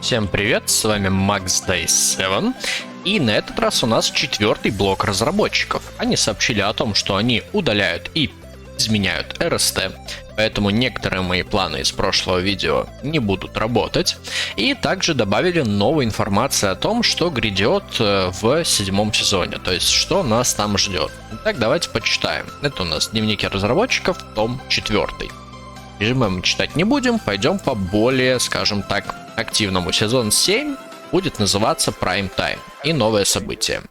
Всем привет, с вами MaxDay7, и на этот раз у нас 4-й блок разработчиков. Они сообщили о том, что они удаляют и изменяют РСТ, поэтому некоторые мои планы из прошлого видео не будут работать. И также добавили новую информацию о том, что грядет в 7-м сезоне, то есть что нас там ждет. Итак, давайте почитаем. Это у нас дневники разработчиков, том 4. Режимы мы читать не будем, пойдем по более, скажем так, активному. Сезон 7 будет называться Prime Time и новое событие.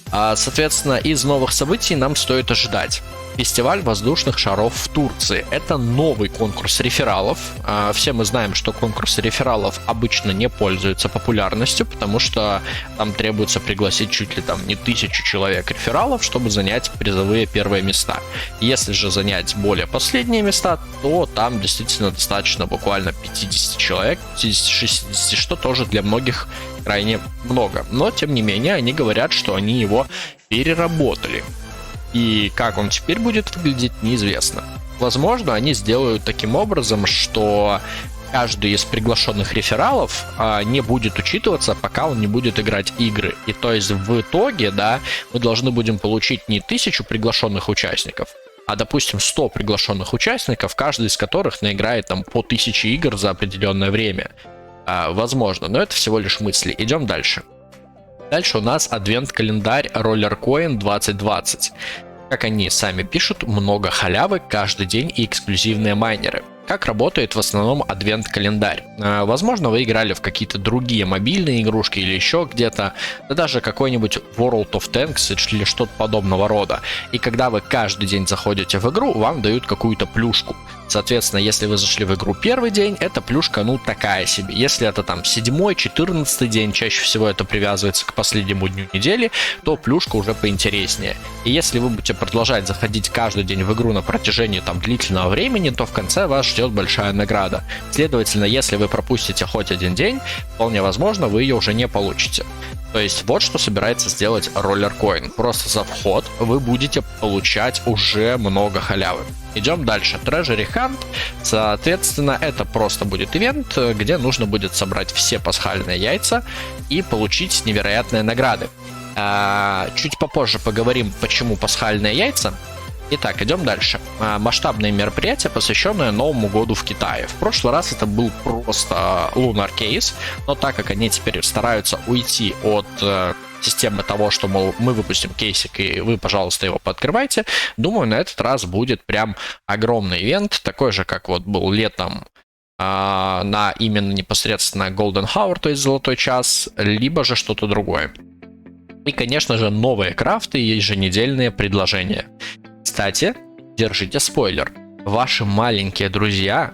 Соответственно, из новых событий нам стоит ожидать фестиваль воздушных шаров в Турции. Это новый конкурс рефералов. Все мы знаем, что конкурсы рефералов обычно не пользуются популярностью, потому что там требуется пригласить чуть ли там не 1000 человек рефералов, чтобы занять призовые первые места. Если же занять более последние места, то там действительно достаточно буквально 50 человек, 50-60, что тоже для многих крайне много. Но, тем не менее, они говорят, что они его переработали. И как он теперь будет выглядеть, неизвестно. Возможно, они сделают таким образом, что каждый из приглашенных рефералов не будет учитываться, пока он не будет играть игры. И то есть в итоге, да, мы должны будем получить не 1000 приглашенных участников, а, допустим, 100 приглашенных участников, каждый из которых наиграет там по 1000 игр за определенное время. Возможно, но это всего лишь мысли. Идем дальше. Дальше у нас адвент-календарь Rollercoin 2020. Как они сами пишут, много халявы каждый день и эксклюзивные майнеры. Как работает в основном адвент-календарь? Возможно, вы играли в какие-то другие мобильные игрушки или еще где-то, да даже какой-нибудь World of Tanks или что-то подобного рода. И когда вы каждый день заходите в игру, вам дают какую-то плюшку. Соответственно, если вы зашли в игру первый день, эта плюшка, ну, такая себе. Если это там 7-й, 14-й день, чаще всего это привязывается к последнему дню недели, то плюшка уже поинтереснее. И если вы будете продолжать заходить каждый день в игру на протяжении там длительного времени, то в конце вас ждет большая награда. Следовательно, если вы пропустите хоть один день, вполне возможно, вы ее уже не получите. То есть вот что собирается сделать Rollercoin. Просто за вход вы будете получать уже много халявы. Идем дальше. Treasury Hunt. Соответственно, это просто будет ивент, где нужно будет собрать все пасхальные яйца и получить невероятные награды. Чуть попозже поговорим, почему пасхальные яйца. Итак, идем дальше. Масштабное мероприятие, посвященное Новому году в Китае. В прошлый раз это был просто Lunar Case, но так как они теперь стараются уйти от системы того, что, мол, мы выпустим кейсик, и вы, пожалуйста, его пооткрывайте, думаю, на этот раз будет прям огромный ивент, такой же, как вот был летом на именно непосредственно Golden Hour, то есть Золотой час, либо же что-то другое. И, конечно же, новые крафты и еженедельные предложения. Кстати, держите спойлер. Ваши маленькие друзья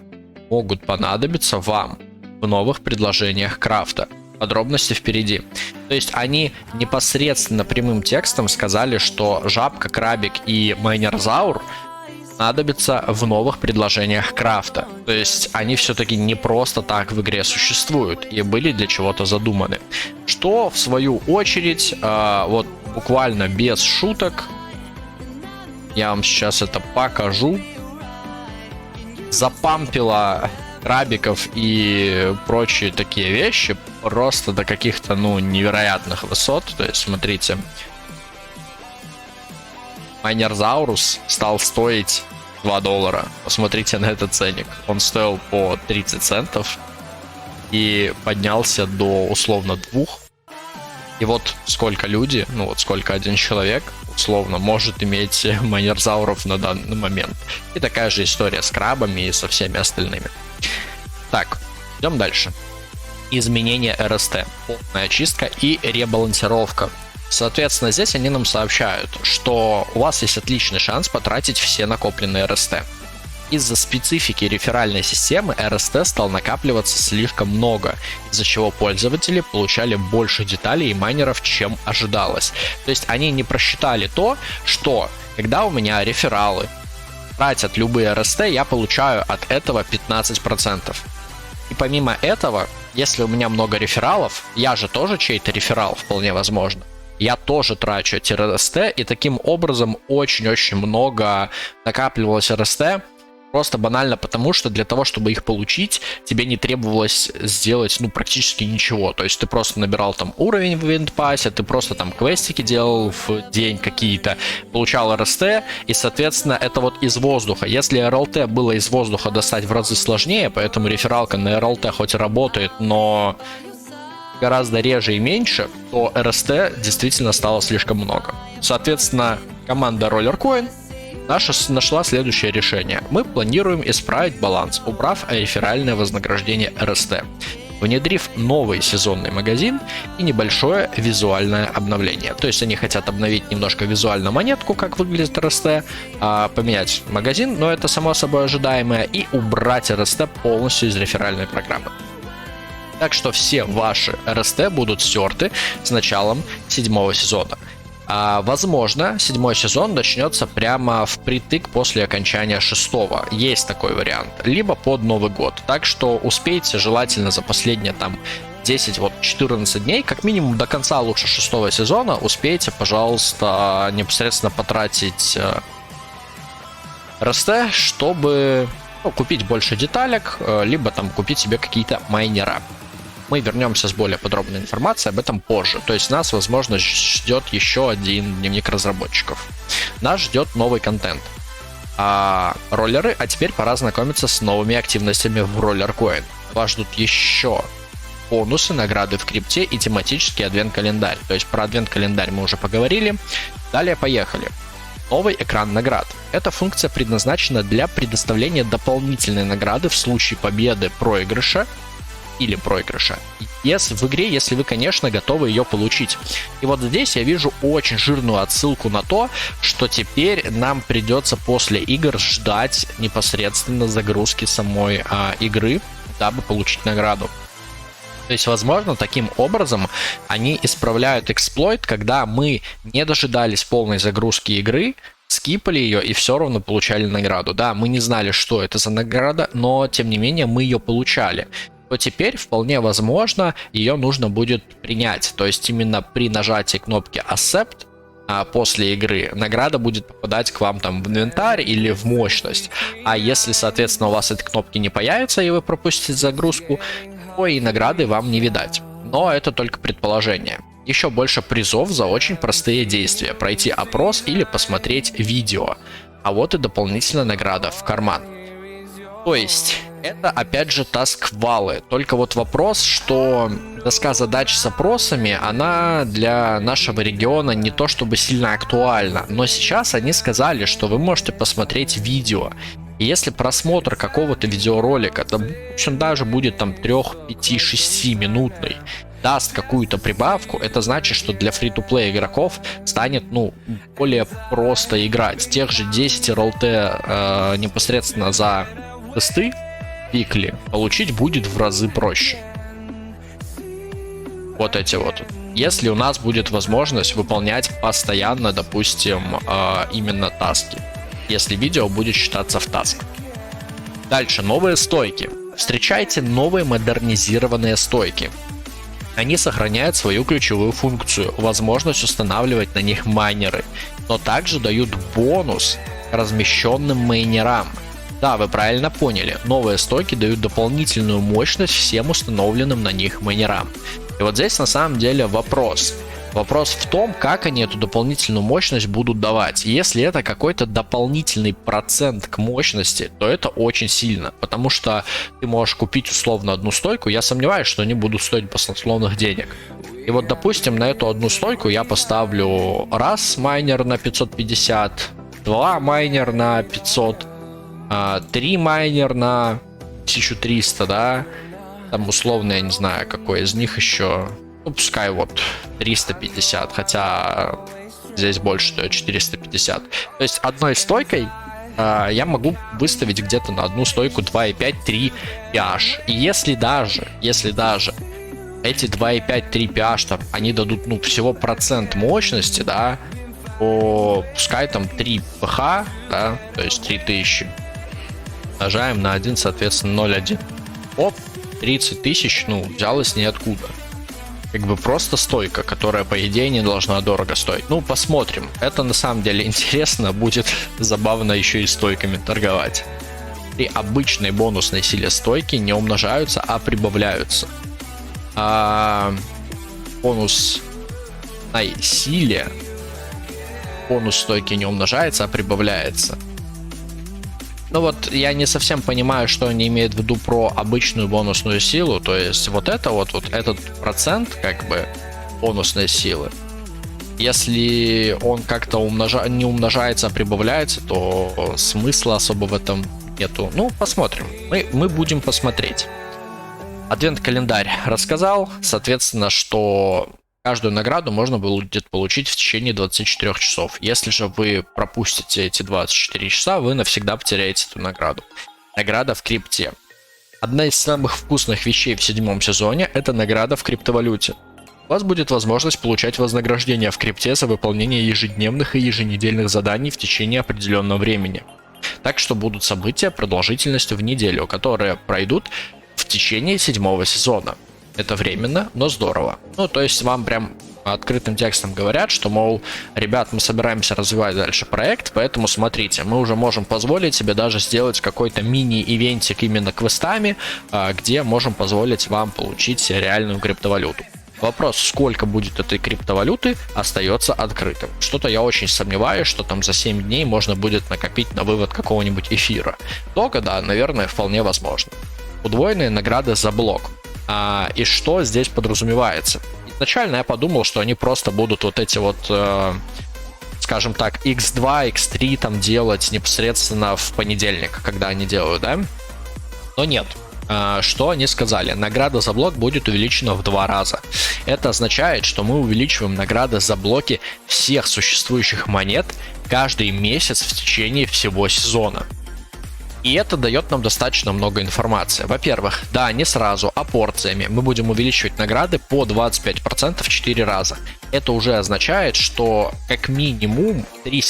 могут понадобиться вам в новых предложениях крафта. Подробности впереди. То есть они непосредственно прямым текстом сказали, что жабка, крабик и майнерзаур понадобятся в новых предложениях крафта. То есть они все-таки не просто так в игре существуют и были для чего-то задуманы. Что в свою очередь, вот буквально без шуток, я вам сейчас это покажу, запампила крабиков и прочие такие вещи просто до каких-то, ну, невероятных высот. То есть, смотрите, Майнерзаурус стал стоить $2. Посмотрите на этот ценник. Он стоил по 30 центов и поднялся до условно 2. И вот сколько люди, ну вот сколько один человек условно может иметь майнерзауров на данный момент. И такая же история с крабами и со всеми остальными. Так, идем дальше. Изменение РСТ, полная очистка и ребалансировка. Соответственно, здесь они нам сообщают, что у вас есть отличный шанс потратить все накопленные РСТ. Из-за специфики реферальной системы РСТ стал накапливаться слишком много, из-за чего пользователи получали больше деталей и майнеров, чем ожидалось. То есть они не просчитали то, что когда у меня рефералы тратят любые РСТ, я получаю от этого 15%. И помимо этого, если у меня много рефералов, я же тоже чей-то реферал, вполне возможно, я тоже трачу эти РСТ, и таким образом очень-очень много накапливалось РСТ, Просто банально потому, что для того, чтобы их получить, тебе не требовалось сделать, ну, практически ничего. То есть ты просто набирал там уровень в ивент-пассе, ты просто там квестики делал в день какие-то, получал РСТ, и, соответственно, это вот из воздуха. Если РЛТ было из воздуха достать в разы сложнее, поэтому рефералка на РЛТ хоть и работает, но гораздо реже и меньше, то РСТ действительно стало слишком много. Соответственно, команда Rollercoin наша нашла следующее решение. Мы планируем исправить баланс, убрав реферальное вознаграждение РСТ, внедрив новый сезонный магазин и небольшое визуальное обновление. То есть они хотят обновить немножко визуально монетку, как выглядит РСТ, поменять магазин, но это само собой ожидаемое, и убрать РСТ полностью из реферальной программы. Так что все ваши РСТ будут стерты с началом 7-го сезона. Возможно, 7-й сезон начнется прямо впритык после окончания 6-го. Есть такой вариант. Либо под Новый год. Так что успейте желательно за последние там 10-14 дней, как минимум до конца лучше 6-го сезона, успейте, пожалуйста, непосредственно потратить РСТ, чтобы купить больше деталек, либо там купить себе какие-то майнера. Мы вернемся с более подробной информацией об этом позже. То есть нас, возможно, ждет еще один дневник разработчиков. Нас ждет новый контент. Роллеры, а теперь пора знакомиться с новыми активностями в Rollercoin. Вас ждут еще бонусы, награды в крипте и тематический адвент-календарь. То есть про адвент-календарь мы уже поговорили. Далее поехали. Новый экран наград. Эта функция предназначена для предоставления дополнительной награды в случае победы проигрыша или проигрыша в игре, если вы, конечно, готовы ее получить. И вот здесь я вижу очень жирную отсылку на то, что теперь нам придется после игр ждать непосредственно загрузки самой игры, дабы получить награду. То есть, возможно, таким образом они исправляют эксплойт, когда мы не дожидались полной загрузки игры, скипали ее и все равно получали награду. Да, мы не знали, что это за награда, но тем не менее мы ее получали. То теперь вполне возможно ее нужно будет принять. То есть именно при нажатии кнопки Accept после игры награда будет попадать к вам там в инвентарь или в мощность. А если, соответственно, у вас эти кнопки не появятся и вы пропустите загрузку, то и награды вам не видать. Но это только предположение. Еще больше призов за очень простые действия. Пройти опрос или посмотреть видео. А вот и дополнительная награда в карман. То есть это опять же тасквалы. Только вот вопрос, что доска задач с опросами, она для нашего региона не то чтобы сильно актуальна. Но сейчас они сказали, что вы можете посмотреть видео. И если просмотр какого-то видеоролика, там, в общем, даже будет там 3, 5, 6 минутный, даст какую-то прибавку, это значит, что для фри-то-плей игроков станет, более просто играть. Тех же 10 РЛТ непосредственно за тесты пикли получить будет в разы проще. Вот эти вот. Если у нас будет возможность выполнять постоянно, допустим, именно таски. Если видео будет считаться в таск. Дальше, новые стойки. Встречайте новые модернизированные стойки. Они сохраняют свою ключевую функцию, возможность устанавливать на них майнеры, но также дают бонус размещенным майнерам. Да, вы правильно поняли, новые стойки дают дополнительную мощность всем установленным на них майнерам. И вот здесь на самом деле вопрос. Вопрос в том, как они эту дополнительную мощность будут давать. Если это какой-то дополнительный процент к мощности, то это очень сильно. Потому что ты можешь купить условно одну стойку, я сомневаюсь, что они будут стоить баснословных денег. И вот, допустим, на эту одну стойку я поставлю раз майнер на 550, 2 майнер на 500, 3 майнер на 1300, да? Там условно, я не знаю, какой из них еще... пускай вот 350, хотя здесь больше стоит 450. То есть одной стойкой я могу выставить где-то на одну стойку 2,5-3 pH. И если даже эти 2,5-3 pH там, они дадут всего процент мощности, да, то пускай там 3 pH, да, то есть 3000. Умножаем на 1, соответственно 0,1. Оп, 30 тысяч, взялось ниоткуда. Как бы просто стойка, которая, по идее, не должна дорого стоить. Посмотрим. Это на самом деле интересно. Будет забавно еще и стойками торговать. при обычной бонусной силе стойки не умножаются, а прибавляются. Бонусной силе бонус стойки не умножается, а прибавляется. Ну вот я не совсем понимаю, что они имеют в виду про обычную бонусную силу. То есть вот этот процент как бы бонусной силы, если он как-то не умножается, а прибавляется, то смысла особо в этом нету. Ну, посмотрим. Мы будем посмотреть. Адвент-календарь рассказал, соответственно, что каждую награду можно будет получить в течение 24 часов. Если же вы пропустите эти 24 часа, вы навсегда потеряете эту награду. Награда в крипте. Одна из самых вкусных вещей в 7 сезоне – это награда в криптовалюте. У вас будет возможность получать вознаграждение в крипте за выполнение ежедневных и еженедельных заданий в течение определенного времени. Так что будут события продолжительностью в неделю, которые пройдут в течение 7 сезона. Это временно, но здорово. Ну, то есть вам прям открытым текстом говорят, что, мол, ребят, мы собираемся развивать дальше проект, поэтому смотрите, мы уже можем позволить себе даже сделать какой-то мини-ивентик именно квестами, где можем позволить вам получить реальную криптовалюту. Вопрос, сколько будет этой криптовалюты, остается открытым. Что-то я очень сомневаюсь, что там за 7 дней можно будет накопить на вывод какого-нибудь эфира. Только, да, наверное, вполне возможно. Удвоенные награды за блок. И что здесь подразумевается? Изначально я подумал, что они просто будут вот эти вот, скажем так, x2, x3 там делать непосредственно в понедельник, когда они делают, да? Но нет. Что они сказали? Награда за блок будет увеличена в 2 раза. Это означает, что мы увеличиваем награды за блоки всех существующих монет каждый месяц в течение всего сезона. И это дает нам достаточно много информации. Во-первых, да, не сразу, а порциями. Мы будем увеличивать награды по 25% в 4 раза. Это уже означает, что как минимум 3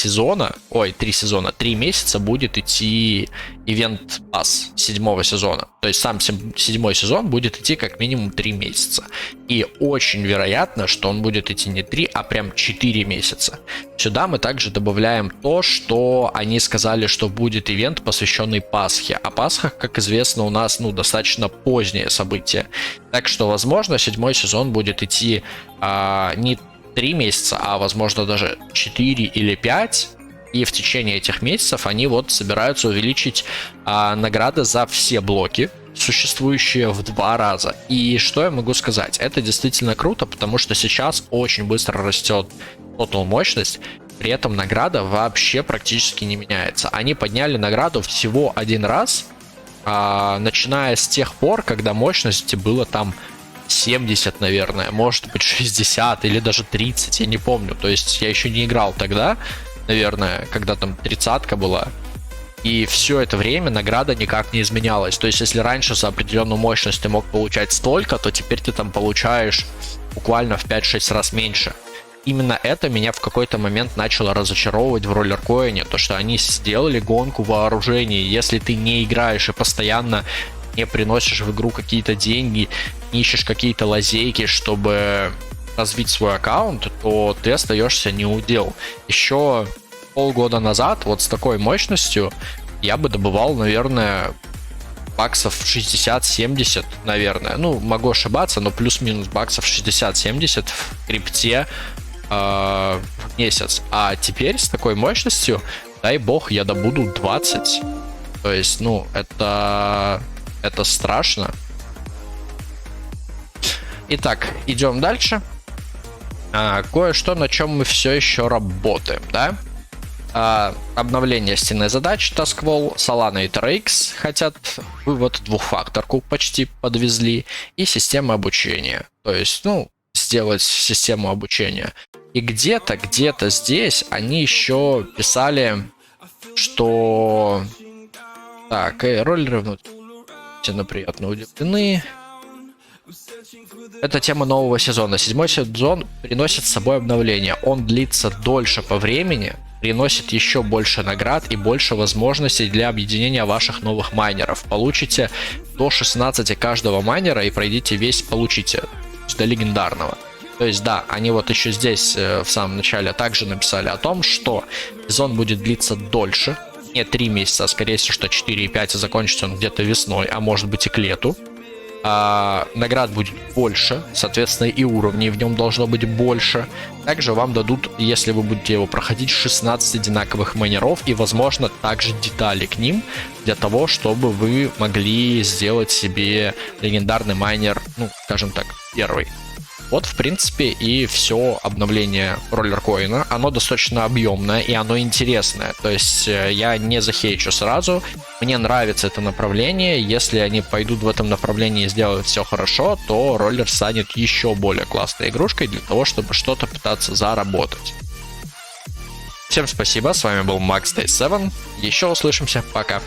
месяца будет идти ивент пасс 7 сезона. То есть сам 7 сезон будет идти как минимум 3 месяца. И очень вероятно, что он будет идти не 3, а прям 4 месяца. Сюда мы также добавляем то, что они сказали, что будет ивент, посвященный Пасхе. А Пасха, как известно, у нас достаточно позднее событие. Так что, возможно, 7 сезон будет идти не 3 месяца, а возможно даже 4 или 5. И в течение этих месяцев они собираются увеличить награды за все блоки, существующие в 2 раза. И что я могу сказать? Это действительно круто, потому что сейчас очень быстро растет total мощность, при этом награда вообще практически не меняется. Они подняли награду всего 1 раз, начиная с тех пор, когда мощности было там 70, наверное, может быть 60 или даже 30, я не помню. То есть я еще не играл тогда, наверное, когда там 30-ка была. И все это время награда никак не изменялась. То есть если раньше за определенную мощность ты мог получать столько, то теперь ты там получаешь буквально в 5-6 раз меньше. Именно это меня в какой-то момент начало разочаровывать в роллеркоине, то что они сделали гонку вооружений. Если ты не играешь и постоянно не приносишь в игру какие-то деньги, не ищешь какие-то лазейки, чтобы развить свой аккаунт, то ты остаешься неудел. Еще полгода назад с такой мощностью я бы добывал, наверное, баксов 60-70, наверное. Ну, могу ошибаться, но плюс-минус баксов 60-70 в крипте в месяц. А теперь с такой мощностью, дай бог, я добуду 20. То есть, это страшно. Итак, идем дальше. Кое-что, на чем мы все еще работаем, да? Обновление стены задач TaskWall, Solana и TerraX хотят вывод двухфакторку почти подвезли, и система обучения. То есть, сделать систему обучения. И где-то здесь они еще писали, что... Так, роллеры внутри приятно удивлены. Это тема нового сезона. 7 сезон приносит с собой обновление. Он длится дольше по времени, приносит еще больше наград и больше возможностей для объединения ваших новых майнеров. Получите до 16 каждого майнера и пройдите получите до легендарного. То есть, да, они еще здесь в самом начале также написали о том, что сезон будет длиться дольше, не 3 месяца, а скорее всего, что 4 и 5, и закончится он где-то весной, а может быть и к лету. Наград будет больше, соответственно, и уровней в нем должно быть больше. Также вам дадут, если вы будете его проходить, 16 одинаковых майнеров и, возможно, также детали к ним, для того, чтобы вы могли сделать себе легендарный майнер, ну, скажем так, первый. Вот, в принципе, и все обновление роллеркоина. Оно достаточно объемное и оно интересное. То есть я не захейчу сразу. Мне нравится это направление. Если они пойдут в этом направлении и сделают все хорошо, то роллер станет еще более классной игрушкой для того, чтобы что-то пытаться заработать. Всем спасибо, с вами был Max Day 7. Еще услышимся, пока.